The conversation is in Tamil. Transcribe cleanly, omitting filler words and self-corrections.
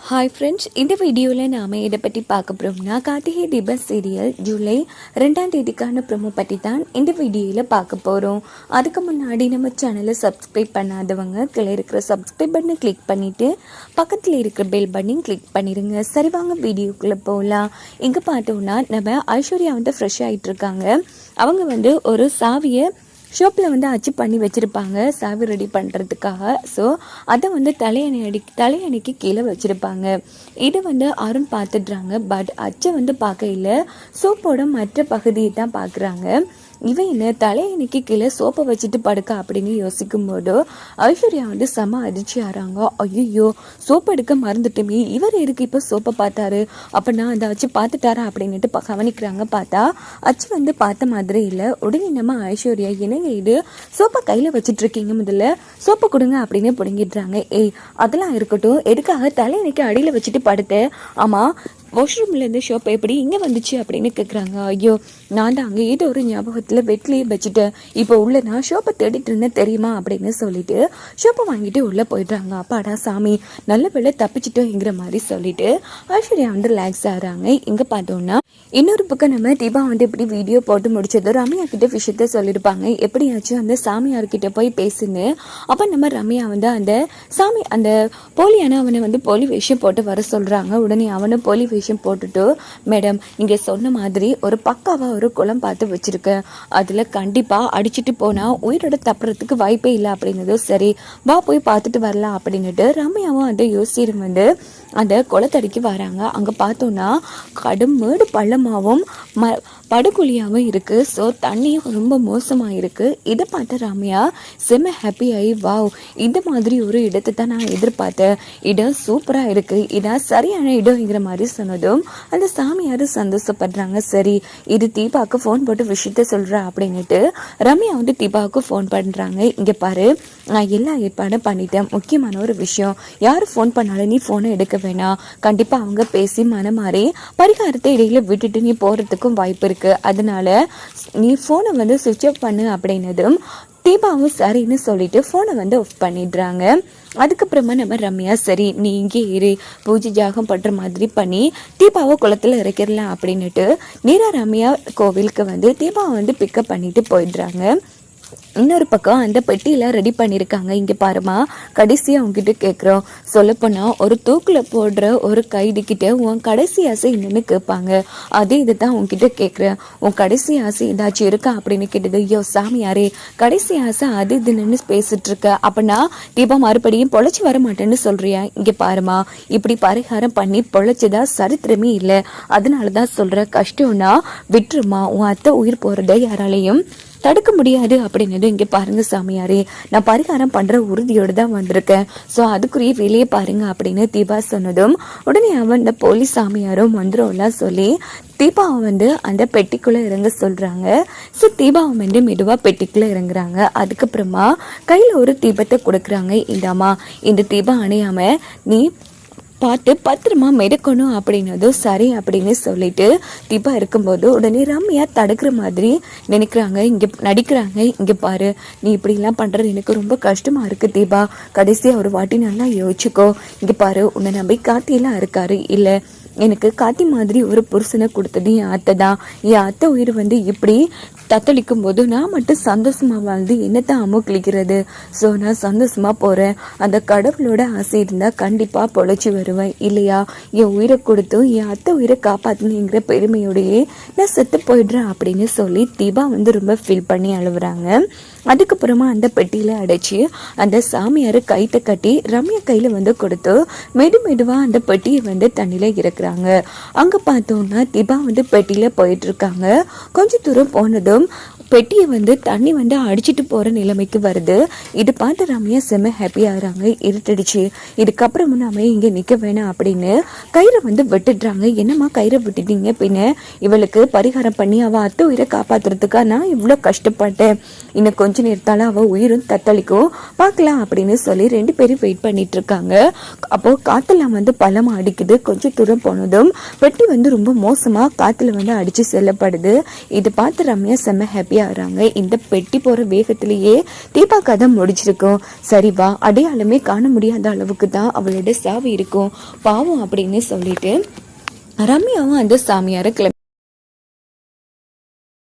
ஹாய் ஃப்ரெண்ட்ஸ், இந்த வீடியோவில் நாம் இதை பற்றி பார்க்க போகிறோம்னா கார்த்திகை தீபம் சீரியல் ஜூலை 2ஆம் தேதிக்கான ப்ரோமோ பற்றி தான் இந்த வீடியோவில் பார்க்க போகிறோம். அதுக்கு முன்னாடி நம்ம சேனலை சப்ஸ்கிரைப் பண்ணாதவங்க கீழே இருக்கிற சப்ஸ்கிரைப் பட்டனை கிளிக் பண்ணிவிட்டு பக்கத்தில் இருக்கிற பெல் பட்டனையும் கிளிக் பண்ணிடுங்க. சரி, வாங்க வீடியோக்குள்ளே போகலாம். இங்கே பார்த்தோம்னா நம்ம ஐஸ்வர்யா ஃப்ரெஷ் ஆகிட்டு இருக்காங்க. அவங்க ஒரு சாவியை ஷோப்பில் அச்சு பண்ணி வச்சுருப்பாங்க சாவி ரெடி பண்ணுறதுக்காக. ஸோ அதை தலையணைக்கு கீழே வச்சுருப்பாங்க. இதை அருண் பார்த்துடுறாங்க. பட் அச்சை பார்க்கையில் சோப்போட மற்ற பகுதியை தான் பார்க்குறாங்க. இவன் என்ன தலையணைக்கு கீழே சோப்பை வச்சுட்டு படுக்க அப்படின்னு யோசிக்கும் போது ஐஸ்வர்யா செம அதிர்ச்சி ஆறாங்க. ஐயோ, சோப்பு எடுக்க மறந்துட்டுமே, இவர் எதுக்கு இப்போ சோப்பை பார்த்தாரு, அப்போ நான் அந்த அச்சு பார்த்துட்டாரா அப்படின்ட்டு கவனிக்கிறாங்க. பார்த்தா அச்சு பார்த்த மாதிரி இல்லை. உடனே நம்ம ஐஸ்வர்யா என்னங்க இது, சோப்பை கையில் வச்சுட்டு இருக்கீங்க, முதல்ல சோப்பை கொடுங்க அப்படின்னு பிடுங்கிடுறாங்க. ஏய், அதெல்லாம் இருக்கட்டும், எதுக்காக தலையணைக்கு அடியில் வச்சுட்டு படுத்தேன்? ஆமாம், வாஷ்ரூம்லேருந்து ஷோப் எப்படி இங்கே வந்துச்சு அப்படின்னு கேட்குறாங்க. ஐயோ, நான் தான் அங்கே ஏதோ ஒரு ஞாபகத்தில் வெட்டிலேயே வச்சுட்டேன், இப்போ உள்ள நான் ஷோப்பை தேடிட்டு இருந்தேன் தெரியுமா அப்படின்னு சொல்லிட்டு ஷோப்பை வாங்கிட்டு உள்ளே போயிடுறாங்க. அப்பாடா சாமி, நல்ல வேளை தப்பிச்சிட்டோங்கிற மாதிரி சொல்லிட்டு ஐஸ்வர்யா ரிலாக்ஸ் ஆகிறாங்க. இங்கே பார்த்தோம்னா இன்னொரு பக்கம் நம்ம தீபா இப்படி வீடியோ போட்டு முடிச்சது ரம்யா கிட்ட விஷயத்த சொல்லியிருப்பாங்க. எப்படியாச்சும் அந்த சாமியார்கிட்ட போய் பேசுன்னு. அப்போ நம்ம ரம்யா அந்த சாமி அந்த போலியான அவனை போலி வேஷம் போட்டு வர சொல்கிறாங்க. உடனே அவனை போலி வேஷம் போட்டுட்டு, மேடம் நீங்கள் சொன்ன மாதிரி ஒரு பக்காவாக ஒரு குளம் பார்த்து வச்சுருக்கேன், அதில் கண்டிப்பாக அடிச்சுட்டு போனால் உயிரோட தப்புறதுக்கு வாய்ப்பே இல்லை அப்படின்னதும் சரி வா போய் பார்த்துட்டு வரலாம் அப்படின்னுட்டு ரம்யாவும் யோசிச்சு அந்த குளத்தடிக்கு வராங்க. அங்கே பார்த்தோன்னா கடும் மேடு பள்ளமாகவும் படுகொலியாகவும் இருக்குது. ஸோ தண்ணியும் ரொம்ப மோசமாக இருக்குது. இதை பார்த்த ரம்யா செம்ம ஹாப்பி ஆகி, வாவ், இந்த மாதிரி ஒரு இடத்தை தான் நான் எதிர்பார்த்தேன், இடம் சூப்பராக இருக்குது, இதான் சரியான இடம்ங்கிற மாதிரி சொன்னதும் அந்த சாமியார் சந்தோஷப்படுறாங்க. சரி, இது தீபாவுக்கு ஃபோன் போட்டு விஷயத்த சொல்கிறா அப்படின்னுட்டு ரம்யா தீபாவுக்கு ஃபோன் பண்ணுறாங்க. இங்கே பாரு, நான் எல்லா ஏற்பாடும் பண்ணிட்டேன், முக்கியமான ஒரு விஷயம், யார் ஃபோன் பண்ணாலும் நீ ஃபோனை எடுக்க வேணாம், கண்டிப்பாக அவங்க பேசி மனமாறி பரிகாரத்தை இடையில விட்டுட்டு நீ போகிறதுக்கும் வாய்ப்பு இருக்குது, அதனால நீ ஃபோனை சுவிட்ச் ஆஃப் பண்ணு அப்படின்னதும் தீபாவும் சரின்னு சொல்லிட்டு ஃபோனை ஆஃப் பண்ணிடுறாங்க. அதுக்கப்புறமா நம்ம ரம்யா சரி நீ இங்கே ஏறி பூஜை ஜாகம் பண்ணுற மாதிரி பண்ணி தீபாவை குளத்தில் இறக்கிடலாம் அப்படின்னுட்டு நேரா ரம்யா கோவிலுக்கு தீபாவை பிக்கப் பண்ணிட்டு போயிடுறாங்க. இன்னொரு பக்கம் அந்த பெட்டியில் ரெடி பண்ணியிருக்காங்க. இங்கே பாருமா, கடைசியாக அவங்ககிட்ட கேட்குறோம், சொல்லப்போனால் ஒரு தூக்கில் போடுற ஒரு கைதிக்கிட்ட உன் கடைசி ஆசை என்னன்னு கேட்பாங்க, அதே இதை தான் உங்ககிட்ட கேட்குறேன், உன் கடைசி ஆசை ஏதாச்சும் இருக்கா அப்படின்னு கேட்டது. ஐயோ சாமியாரே, கடைசி ஆசை அது இதுன்னு பேசிட்டு இருக்க, அப்படின்னா தீபா மறுபடியும் பொழைச்சி வர மாட்டேன்னு சொல்றியா? இங்கே பாருமா, இப்படி பரிகாரம் பண்ணி பொழைச்சதா சரித்திரமே இல்லை, அதனால தான் சொல்கிற, கஷ்டம்னா விட்டுருமா, உன் அத்தை உயிர் போகிறத யாராலையும் தடுக்க முடியாது அப்படின்னது. இங்கே பாருங்க சாமியாரே, நான் பரிகாரம் பண்ணுற உறுதியோடு தான் வந்திருக்கேன், ஸோ அதுக்குரிய வேலையை பாருங்க அப்படின்னு தீபா சொன்னதும் உடனே அவன் போலீஸ் சாமியாரும் மந்திரம்லாம் சொல்லி தீபாவை அந்த பெட்டிக்குள்ளே இறங்க சொல்கிறாங்க. ஸோ தீபாவை மெதுவாக பெட்டிக்குள்ளே இறங்குறாங்க. அதுக்கப்புறமா கையில் ஒரு தீபத்தை கொடுக்குறாங்க. இந்தாம்மா, இந்த தீபம் அணையாமல் நீ பார்த்து பத்திரமா மெடுக்கணும் அப்படின்னதும் சரி அப்படின்னு சொல்லிட்டு தீபா இருக்கும்போது உடனே ரம்யா தடுக்கிற மாதிரி நினைக்கிறாங்க, இங்கே நடிக்கிறாங்க. இங்கே பாரு, நீ இப்படிலாம் பண்ணுறது எனக்கு ரொம்ப கஷ்டமாக இருக்குது தீபா, கடைசியாக ஒரு வாட்டி நல்லா யோசிச்சுக்கோ, இங்கே பாரு, உன்னை நம்பி காத்தியெல்லாம் இருக்காரு, இல்லை எனக்கு காத்தி மாதிரி ஒரு புருஷனை கொடுத்தது என் அத்தை தான், என் அத்தை உயிர் இப்படி தத்தளிக்கும் போது நான் மட்டும் சந்தோஷமாக வாழ்ந்து என்னத்தான் அமுக்களிக்கிறது, ஸோ நான் சந்தோஷமாக போகிறேன், அந்த கடவுளோட ஆசை இருந்தால் கண்டிப்பாக பொழைச்சி வருவேன், இல்லையா என் உயிரை கொடுத்தும் என் அத்தை உயிரை காப்பாற்றணுங்கிற பெருமையோடையே நான் செத்து போயிடுறேன் அப்படின்னு சொல்லி தீபா ரொம்ப ஃபீல் பண்ணி அழுகுறாங்க. அதுக்கப்புறமா அந்த பெட்டியில் அடைச்சி அந்த சாமியார் கைத்தை கட்டி ரம்யா கையில் கொடுத்து மெதுவாக அந்த பெட்டியை தண்ணியில் இறக்குறாங்க. அங்கே பார்த்தோம்னா தீபா பெட்டியில் போயிட்டு இருக்காங்க. கொஞ்சம் தூரம் போனதும் பெட்டியை தண்ணி அடிச்சுட்டு போகிற நிலைமைக்கு வருது. இது பார்த்து ரம்யா செம்ம ஹாப்பி ஆகிறாங்க. இருட்டுடுச்சு, இதுக்கப்புறமும் நம்ம இங்கே நிற்க வேணாம் அப்படின்னு கயிறை விட்டுடுறாங்க. என்னம்மா கயிறை விட்டுட்டீங்க, பின்ன இவளுக்கு பரிகாரம் பண்ணி அவள் அத்தை உயிரை காப்பாற்றுறதுக்கா நான் இவ்வளோ கஷ்டப்பட்டேன், இன்னும் கொஞ்ச நேரத்தால் அவள் உயிரும் தத்தளிக்கும், பார்க்கலாம் அப்படின்னு சொல்லி 2 பேரும் வெயிட் பண்ணிட்டு இருக்காங்க. அப்போது காற்றுலாம் பள்ளமாக அடிக்குது. கொஞ்சம் தூரம் போனதும் பெட்டி ரொம்ப மோசமாக காற்றுல அடித்து செல்லப்படுது. இது பார்த்து ரம்யா செம்ம ஹாப்பி ரெடியாகிறாங்க. இந்த பெட்டி போகிற வேகத்திலேயே தீபா கதை முடிச்சிருக்கும். சரிவா, அடையாளமே காண முடியாத அளவுக்கு தான் அவளோட சாவு இருக்கும் பாவம் அப்படின்னு சொல்லிட்டு ரம்யாவும் அந்த சாமியாரை